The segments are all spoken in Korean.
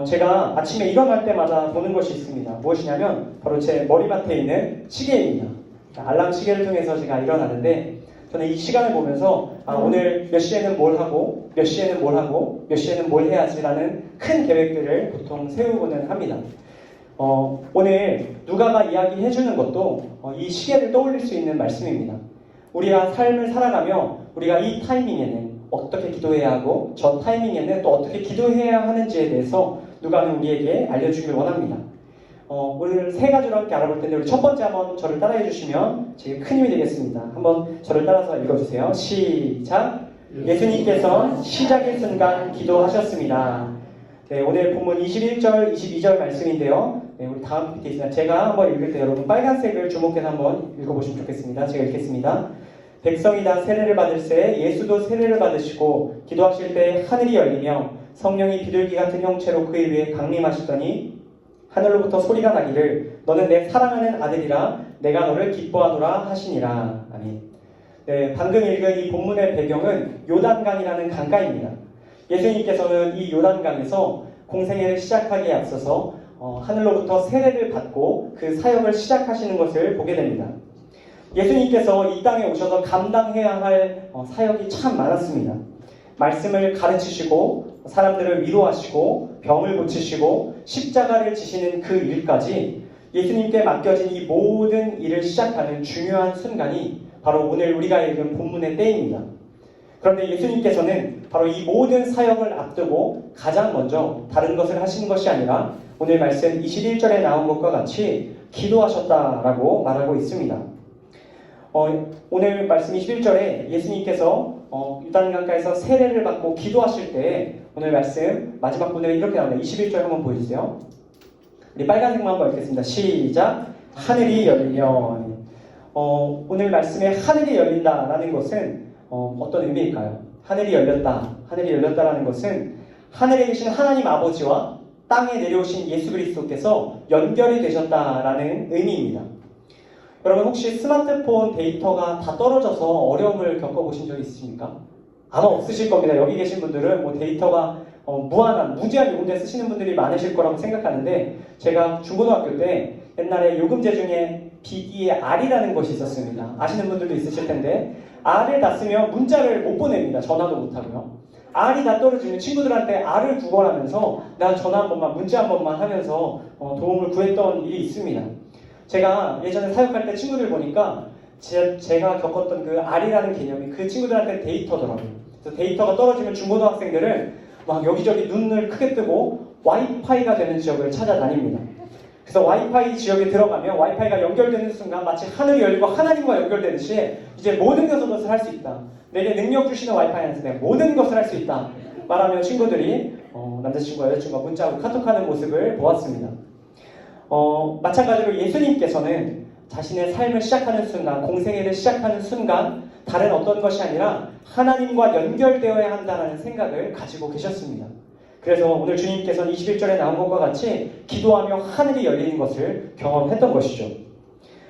제가 아침에 일어날 때마다 보는 것이 있습니다. 무엇이냐면 바로 제 머리맡에 있는 시계입니다. 알람 시계를 통해서 제가 일어나는데 저는 이 시간을 보면서 오늘 몇 시에는 뭘 하고 몇 시에는 뭘 하고 몇 시에는 뭘 해야지라는 큰 계획들을 보통 세우고는 합니다. 오늘 누가가 이야기해주는 것도 이 시계를 떠올릴 수 있는 말씀입니다. 우리가 삶을 살아가며 우리가 이 타이밍에는 어떻게 기도해야 하고 저 타이밍에는 또 어떻게 기도해야 하는지에 대해서 누가는 우리에게 알려주길 원합니다. 오늘 세 가지로 함께 알아볼 텐데 우리 첫 번째 한번 저를 따라해 주시면 제게 큰 힘이 되겠습니다. 한번 저를 따라서 읽어주세요. 시작! 예수님께서 시작의 순간 기도하셨습니다. 네, 오늘 본문 21절, 22절 말씀인데요. 네, 우리 다음 PPT 있습니다. 제가 한번 읽을 때 여러분 빨간색을 주목해서 한번 읽어보시면 좋겠습니다. 제가 읽겠습니다. 백성이 다 세례를 받을새 예수도 세례를 받으시고 기도하실 때 하늘이 열리며 성령이 비둘기 같은 형체로 그의 위에 강림하시더니 하늘로부터 소리가 나기를 너는 내 사랑하는 아들이라 내가 너를 기뻐하노라 하시니라. 아멘. 네, 방금 읽은 이 본문의 배경은 요단강이라는 강가입니다. 예수님께서는 이 요단강에서 공생애를 시작하기에 앞서서 하늘로부터 세례를 받고 그 사역을 시작하시는 것을 보게 됩니다. 예수님께서 이 땅에 오셔서 감당해야 할 사역이 참 많았습니다. 말씀을 가르치시고 사람들을 위로하시고 병을 고치시고 십자가를 지시는 그 일까지 예수님께 맡겨진 이 모든 일을 시작하는 중요한 순간이 바로 오늘 우리가 읽은 본문의 때입니다. 그런데 예수님께서는 바로 이 모든 사역을 앞두고 가장 먼저 다른 것을 하시는 것이 아니라 오늘 말씀 21절에 나온 것과 같이 기도하셨다라고 말하고 있습니다. 오늘 말씀 21절에 예수님께서 요단강가에서 세례를 받고 기도하실 때 오늘 말씀 마지막 부분에 이렇게 나옵니다. 21절 한번 보여주세요. 우리 빨간색만 한번 읽겠습니다. 시작! 하늘이 열리며 오늘 말씀에 하늘이 열린다라는 것은 어떤 의미일까요? 하늘이 열렸다라는 것은 하늘에 계신 하나님 아버지와 땅에 내려오신 예수 그리스도께서 연결이 되셨다라는 의미입니다. 여러분 혹시 스마트폰 데이터가 다 떨어져서 어려움을 겪어보신 적 있으십니까? 아마 없으실 겁니다. 여기 계신 분들은 뭐 데이터가 무제한 요금제 쓰시는 분들이 많으실 거라고 생각하는데 제가 중고등학교 때 옛날에 요금제 중에 비기에 R이라는 것이 있었습니다. 아시는 분들도 있으실 텐데 R을 다 쓰면 문자를 못 보냅니다. 전화도 못하고요. R이 다 떨어지면 친구들한테 R을 구걸하면서 나 전화 한 번만 문자 한 번만 하면서 도움을 구했던 일이 있습니다. 제가 예전에 사역할 때 친구들 보니까 제가 겪었던 그 R이라는 개념이 그 친구들한테 데이터더라고요. 그래서 데이터가 떨어지면 중고등학생들은 막 여기저기 눈을 크게 뜨고 와이파이가 되는 지역을 찾아다닙니다. 그래서 와이파이 지역에 들어가면 와이파이가 연결되는 순간 마치 하늘이 열리고 하나님과 연결되듯이 이제 모든 것을 할 수 있다. 내게 능력 주시는 와이파이한테 내가 모든 것을 할 수 있다. 말하면 친구들이 남자친구와 여자친구가 문자하고 카톡하는 모습을 보았습니다. 마찬가지로 예수님께서는 자신의 삶을 시작하는 순간, 공생애를 시작하는 순간 다른 어떤 것이 아니라 하나님과 연결되어야 한다는 생각을 가지고 계셨습니다. 그래서 오늘 주님께서는 21절에 나온 것과 같이 기도하며 하늘이 열리는 것을 경험했던 것이죠.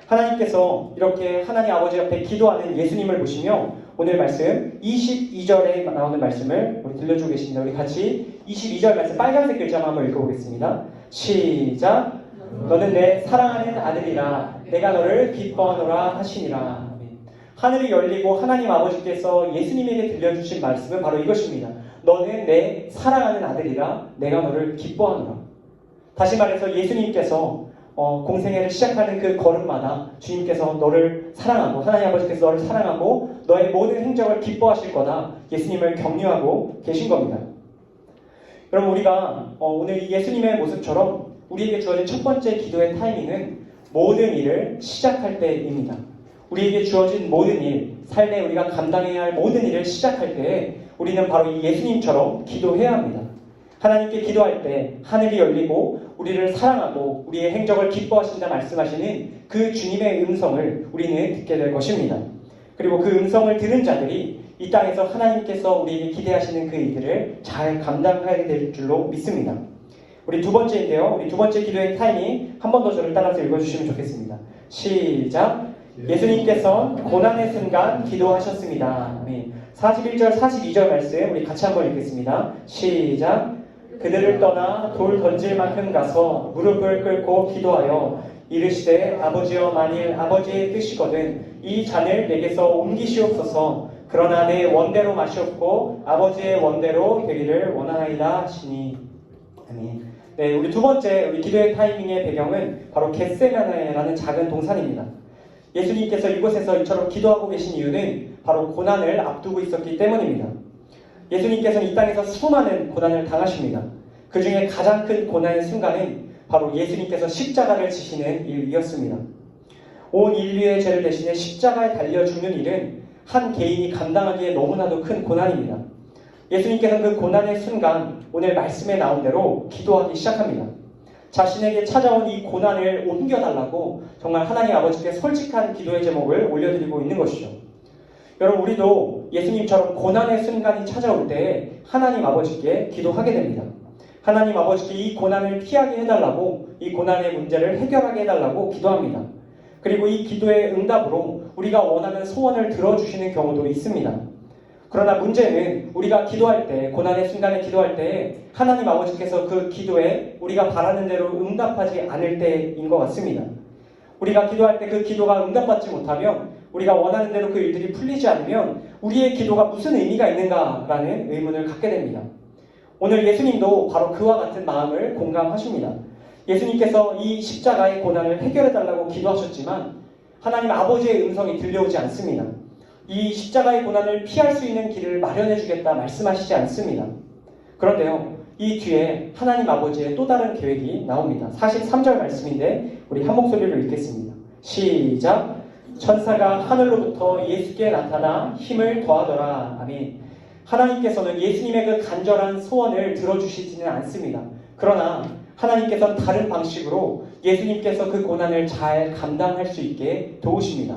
하나님께서 이렇게 하나님 아버지 앞에 기도하는 예수님을 보시며 오늘 말씀 22절에 나오는 말씀을 우리 들려주고 계십니다. 우리 같이 22절 말씀 빨간색 글자만 한번 읽어보겠습니다. 시작! 너는 내 사랑하는 아들이라 내가 너를 기뻐하노라 하시니라. 하늘이 열리고 하나님 아버지께서 예수님에게 들려주신 말씀은 바로 이것입니다. 너는 내 사랑하는 아들이라 내가 너를 기뻐하노라. 다시 말해서 예수님께서 공생애를 시작하는 그 걸음마다 주님께서 너를 사랑하고 하나님 아버지께서 너를 사랑하고 너의 모든 행적을 기뻐하실 거다. 예수님을 격려하고 계신 겁니다. 여러분 우리가 오늘 이 예수님의 모습처럼 우리에게 주어진 첫 번째 기도의 타이밍은 모든 일을 시작할 때입니다. 우리에게 주어진 모든 일, 삶에 우리가 감당해야 할 모든 일을 시작할 때 우리는 바로 이 예수님처럼 기도해야 합니다. 하나님께 기도할 때 하늘이 열리고 우리를 사랑하고 우리의 행적을 기뻐하신다 말씀하시는 그 주님의 음성을 우리는 듣게 될 것입니다. 그리고 그 음성을 들은 자들이 이 땅에서 하나님께서 우리에게 기대하시는 그 일들을 잘 감당하게 될 줄로 믿습니다. 우리 두 번째인데요. 우리 두 번째 기도의 타이밍 한 번 더 저를 따라서 읽어주시면 좋겠습니다. 시작! 예수님께서 고난의 순간 기도하셨습니다. 41절, 42절 말씀 우리 같이 한번 읽겠습니다. 시작! 그들을 떠나 돌 던질 만큼 가서 무릎을 꿇고 기도하여 이르시되 아버지여 만일 아버지의 뜻이거든 이 잔을 내게서 옮기시옵소서. 그러나 내 원대로 마시옵고 아버지의 원대로 되기를 원하나이다 하시니. 아멘. 네, 우리 두 번째 우리 기도의 타이밍의 배경은 바로 겟세마네라는 작은 동산입니다. 예수님께서 이곳에서 이처럼 기도하고 계신 이유는 바로 고난을 앞두고 있었기 때문입니다. 예수님께서는 이 땅에서 수많은 고난을 당하십니다. 그 중에 가장 큰 고난의 순간은 바로 예수님께서 십자가를 지시는 일이었습니다. 온 인류의 죄를 대신해 십자가에 달려 죽는 일은 한 개인이 감당하기에 너무나도 큰 고난입니다. 예수님께서는 그 고난의 순간 오늘 말씀에 나온 대로 기도하기 시작합니다. 자신에게 찾아온 이 고난을 옮겨달라고 정말 하나님 아버지께 솔직한 기도의 제목을 올려드리고 있는 것이죠. 여러분, 우리도 예수님처럼 고난의 순간이 찾아올 때 하나님 아버지께 기도하게 됩니다. 하나님 아버지께 이 고난을 피하게 해달라고, 이 고난의 문제를 해결하게 해달라고 기도합니다. 그리고 이 기도의 응답으로 우리가 원하는 소원을 들어주시는 경우도 있습니다. 그러나 문제는 우리가 기도할 때, 고난의 순간에 기도할 때 하나님 아버지께서 그 기도에 우리가 바라는 대로 응답하지 않을 때인 것 같습니다. 우리가 기도할 때 그 기도가 응답받지 못하면, 우리가 원하는 대로 그 일들이 풀리지 않으면 우리의 기도가 무슨 의미가 있는가라는 의문을 갖게 됩니다. 오늘 예수님도 바로 그와 같은 마음을 공감하십니다. 예수님께서 이 십자가의 고난을 해결해달라고 기도하셨지만 하나님 아버지의 음성이 들려오지 않습니다. 이 십자가의 고난을 피할 수 있는 길을 마련해주겠다 말씀하시지 않습니다. 그런데요, 이 뒤에 하나님 아버지의 또 다른 계획이 나옵니다. 43절 말씀인데 우리 한 목소리로 읽겠습니다. 시작! 천사가 하늘로부터 예수께 나타나 힘을 더하더라. 아멘. 하나님께서는 예수님의 그 간절한 소원을 들어주시지는 않습니다. 그러나 하나님께서는 다른 방식으로 예수님께서 그 고난을 잘 감당할 수 있게 도우십니다.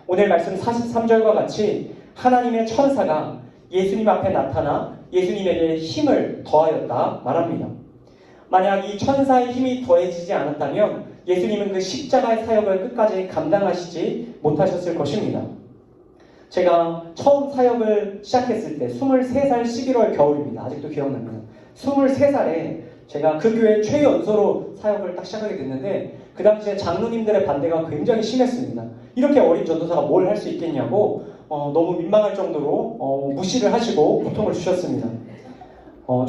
오늘 말씀 43절과 같이 하나님의 천사가 예수님 앞에 나타나 예수님에게 힘을 더하였다 말합니다. 만약 이 천사의 힘이 더해지지 않았다면 예수님은 그 십자가의 사역을 끝까지 감당하시지 못하셨을 것입니다. 제가 처음 사역을 시작했을 때 23살 11월 겨울입니다. 아직도 기억납니다. 23살에 제가 그 교회 최연소로 사역을 딱 시작하게 됐는데 그 당시에 장로님들의 반대가 굉장히 심했습니다. 이렇게 어린 전도사가 뭘 할 수 있겠냐고 너무 민망할 정도로 무시를 하시고 고통을 주셨습니다.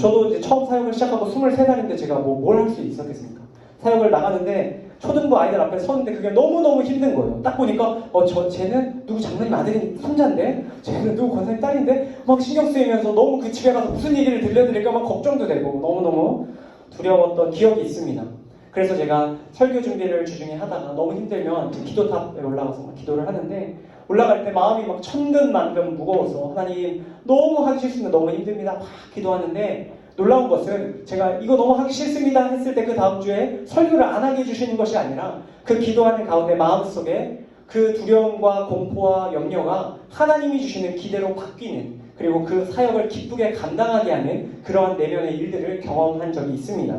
저도 이제 처음 사역을 시작하고 23살인데 제가 뭘 할 수 있었겠습니까? 사역을 나가는데 초등부 아이들 앞에 서는데 그게 너무너무 힘든 거예요. 딱 보니까 쟤는 누구 장로님 아들인 손자인데 쟤는 누구 권사님 딸인데 막 신경 쓰이면서 너무 그 집에 가서 무슨 얘기를 들려드릴까 막 걱정도 되고 너무너무 두려웠던 기억이 있습니다. 그래서 제가 설교 준비를 주중에 하다가 너무 힘들면 기도탑에 올라가서 막 기도를 하는데 올라갈 때 마음이 막 천근만근 무거워서 하나님 너무 하기 싫습니다. 너무 힘듭니다. 막 기도하는데 놀라운 것은 제가 이거 너무 하기 싫습니다 했을 때 그 다음 주에 설교를 안 하게 해주시는 것이 아니라 그 기도하는 가운데 마음속에 그 두려움과 공포와 염려가 하나님이 주시는 기대로 바뀌는, 그리고 그 사역을 기쁘게 감당하게 하는 그러한 내면의 일들을 경험한 적이 있습니다.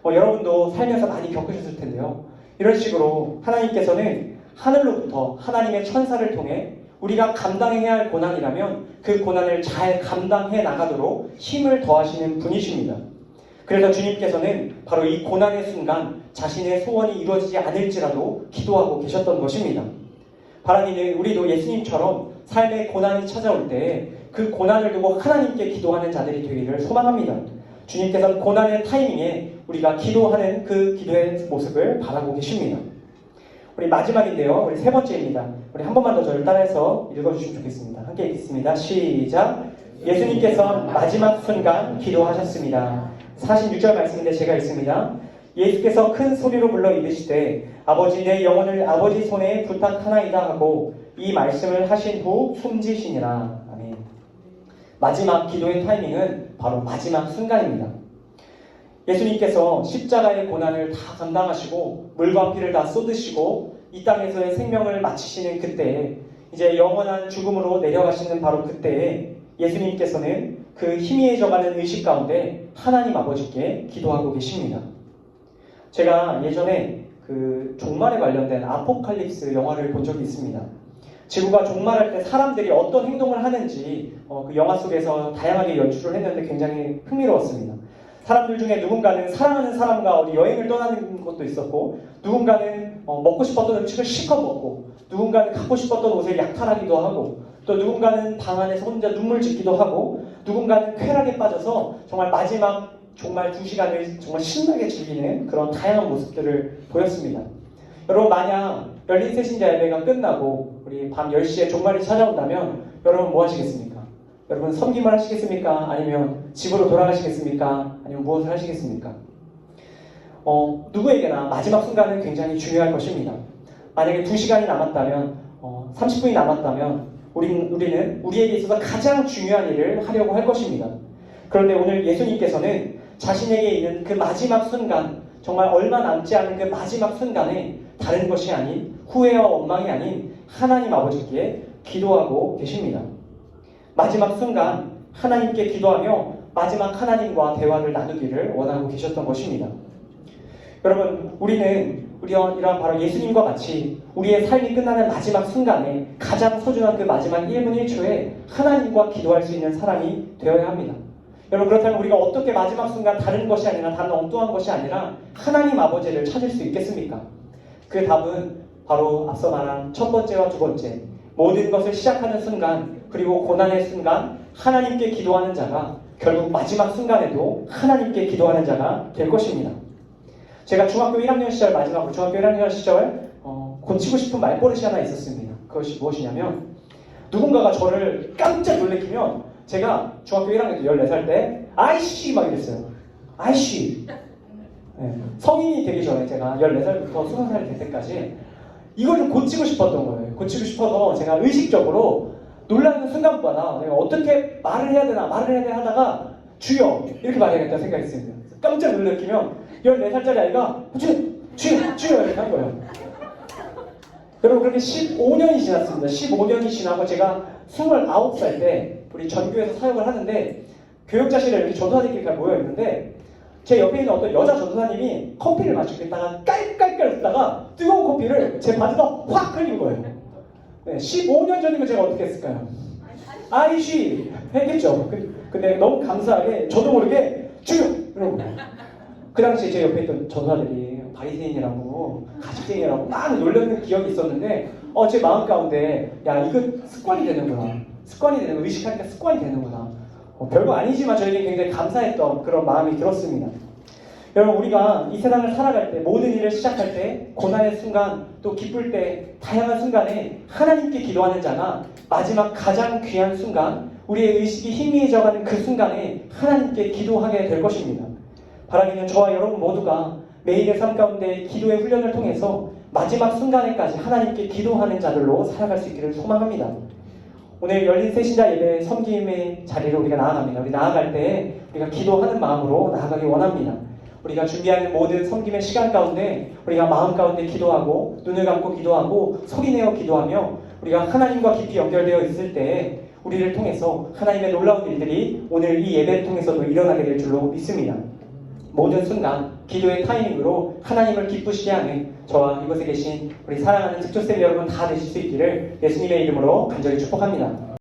여러분도 살면서 많이 겪으셨을 텐데요. 이런 식으로 하나님께서는 하늘로부터 하나님의 천사를 통해 우리가 감당해야 할 고난이라면 그 고난을 잘 감당해 나가도록 힘을 더하시는 분이십니다. 그래서 주님께서는 바로 이 고난의 순간 자신의 소원이 이루어지지 않을지라도 기도하고 계셨던 것입니다. 바라기는 우리도 예수님처럼 삶의 고난이 찾아올 때 그 고난을 두고 하나님께 기도하는 자들이 되기를 소망합니다. 주님께서는 고난의 타이밍에 우리가 기도하는 그 기도의 모습을 바라고 계십니다. 우리 마지막인데요. 우리 세 번째입니다. 우리 한 번만 더 저를 따라해서 읽어주시면 좋겠습니다. 함께 읽겠습니다. 시작! 예수님께서 마지막 순간 기도하셨습니다. 46절 말씀인데 제가 읽습니다. 예수께서 큰 소리로 불러 이르시되 아버지 내 영혼을 아버지 손에 부탁하나이다 하고 이 말씀을 하신 후 숨지시니라. 아멘. 마지막 기도의 타이밍은 바로 마지막 순간입니다. 예수님께서 십자가의 고난을 다 감당하시고 물과 피를 다 쏟으시고 이 땅에서의 생명을 마치시는 그때에, 이제 영원한 죽음으로 내려가시는 바로 그때에 예수님께서는 그 희미해져가는 의식 가운데 하나님 아버지께 기도하고 계십니다. 제가 예전에 그 종말에 관련된 아포칼립스 영화를 본 적이 있습니다. 지구가 종말할 때 사람들이 어떤 행동을 하는지 그 영화 속에서 다양하게 연출을 했는데 굉장히 흥미로웠습니다. 사람들 중에 누군가는 사랑하는 사람과 어디 여행을 떠나는 것도 있었고, 누군가는 먹고 싶었던 음식을 실컷 먹고, 누군가는 갖고 싶었던 옷을 약탈하기도 하고, 또 누군가는 방 안에서 혼자 눈물 짓기도 하고, 누군가는 쾌락에 빠져서 정말 마지막 정말 2시간을 정말 신나게 즐기는 그런 다양한 모습들을 보였습니다. 여러분, 만약 열린 새신자 예배가 끝나고 우리 밤 10시에 종말이 찾아온다면 여러분 뭐 하시겠습니까? 여러분 섬기만 하시겠습니까? 아니면 집으로 돌아가시겠습니까? 아니면 무엇을 하시겠습니까? 누구에게나 마지막 순간은 굉장히 중요할 것입니다. 만약에 2시간이 남았다면, 30분이 남았다면 우리는 우리에게 있어서 가장 중요한 일을 하려고 할 것입니다. 그런데 오늘 예수님께서는 자신에게 있는 그 마지막 순간, 정말 얼마 남지 않은 그 마지막 순간에 다른 것이 아닌, 후회와 원망이 아닌 하나님 아버지께 기도하고 계십니다. 마지막 순간 하나님께 기도하며 마지막 하나님과 대화를 나누기를 원하고 계셨던 것입니다. 여러분, 우리는 이러한 바로 예수님과 같이 우리의 삶이 끝나는 마지막 순간에 가장 소중한 그 마지막 1분 1초에 하나님과 기도할 수 있는 사람이 되어야 합니다. 여러분, 그렇다면 우리가 어떻게 마지막 순간 다른 것이 아니라 다른 엉뚱한 것이 아니라 하나님 아버지를 찾을 수 있겠습니까? 그 답은 바로 앞서 말한 첫 번째와 두 번째, 모든 것을 시작하는 순간, 그리고 고난의 순간 하나님께 기도하는 자가 결국 마지막 순간에도 하나님께 기도하는 자가 될 것입니다. 제가 중학교 1학년 시절, 마지막으로 중학교 1학년 시절 고치고 싶은 말버릇이 하나 있었습니다. 그것이 무엇이냐면, 누군가가 저를 깜짝 놀래키면 제가 중학교 1학년 때 14살 때 아이씨 막 이랬어요. 아이씨. 네. 성인이 되기 전에 제가 14살부터 20살이 될 때까지 이걸 좀 고치고 싶었던 거예요. 고치고 싶어서 제가 의식적으로 놀라는 순간마다 내가 어떻게 말을 해야 되나 하다가 주여 이렇게 말해야겠다 생각했습니다. 깜짝 놀래키면 14살짜리 아이가 주여 이렇게 한 거예요. 여러분, 그렇게 15년이 지났습니다. 15년이 지나고 제가 29살 때 우리 전교에서 사역을 하는데 교역자실에 이렇게 전도사님들이 모여있는데 제 옆에 있는 어떤 여자 전도사님이 커피를 마시고 있다가 깔깔깔 웃다가 뜨거운 커피를 제 바지에다 확 흘린 거예요. 네, 15년 전이면 제가 어떻게 했을까요? 아이씨 했겠죠. 근데 너무 감사하게 저도 모르게 주여 이러고, 그 당시에 제 옆에 있던 전도사들이 바리새인이라고 가식쟁이라고 막 놀렸는 기억이 있었는데 제 마음 가운데 야, 이거 습관이 되는구나, 의식하니까 습관이 되는구나. 별거 아니지만 저에게 굉장히 감사했던 그런 마음이 들었습니다. 여러분, 우리가 이 세상을 살아갈 때, 모든 일을 시작할 때, 고난의 순간, 또 기쁠 때, 다양한 순간에 하나님께 기도하는 자가 마지막 가장 귀한 순간, 우리의 의식이 희미해져가는 그 순간에 하나님께 기도하게 될 것입니다. 바라기는 저와 여러분 모두가 매일의 삶 가운데 기도의 훈련을 통해서 마지막 순간에까지 하나님께 기도하는 자들로 살아갈 수 있기를 소망합니다. 오늘 열린 새신자 예배 섬김의 자리로 우리가 나아갑니다. 우리 나아갈 때 우리가 기도하는 마음으로 나아가기 원합니다. 우리가 준비하는 모든 섬김의 시간 가운데 우리가 마음 가운데 기도하고 눈을 감고 기도하고 소리내어 기도하며 우리가 하나님과 깊이 연결되어 있을 때 우리를 통해서 하나님의 놀라운 일들이 오늘 이 예배를 통해서도 일어나게 될 줄로 믿습니다. 모든 순간 기도의 타이밍으로 하나님을 기쁘시게 하는 저와 이곳에 계신 우리 사랑하는 특조쌤 여러분 다 되실 수 있기를 예수님의 이름으로 간절히 축복합니다.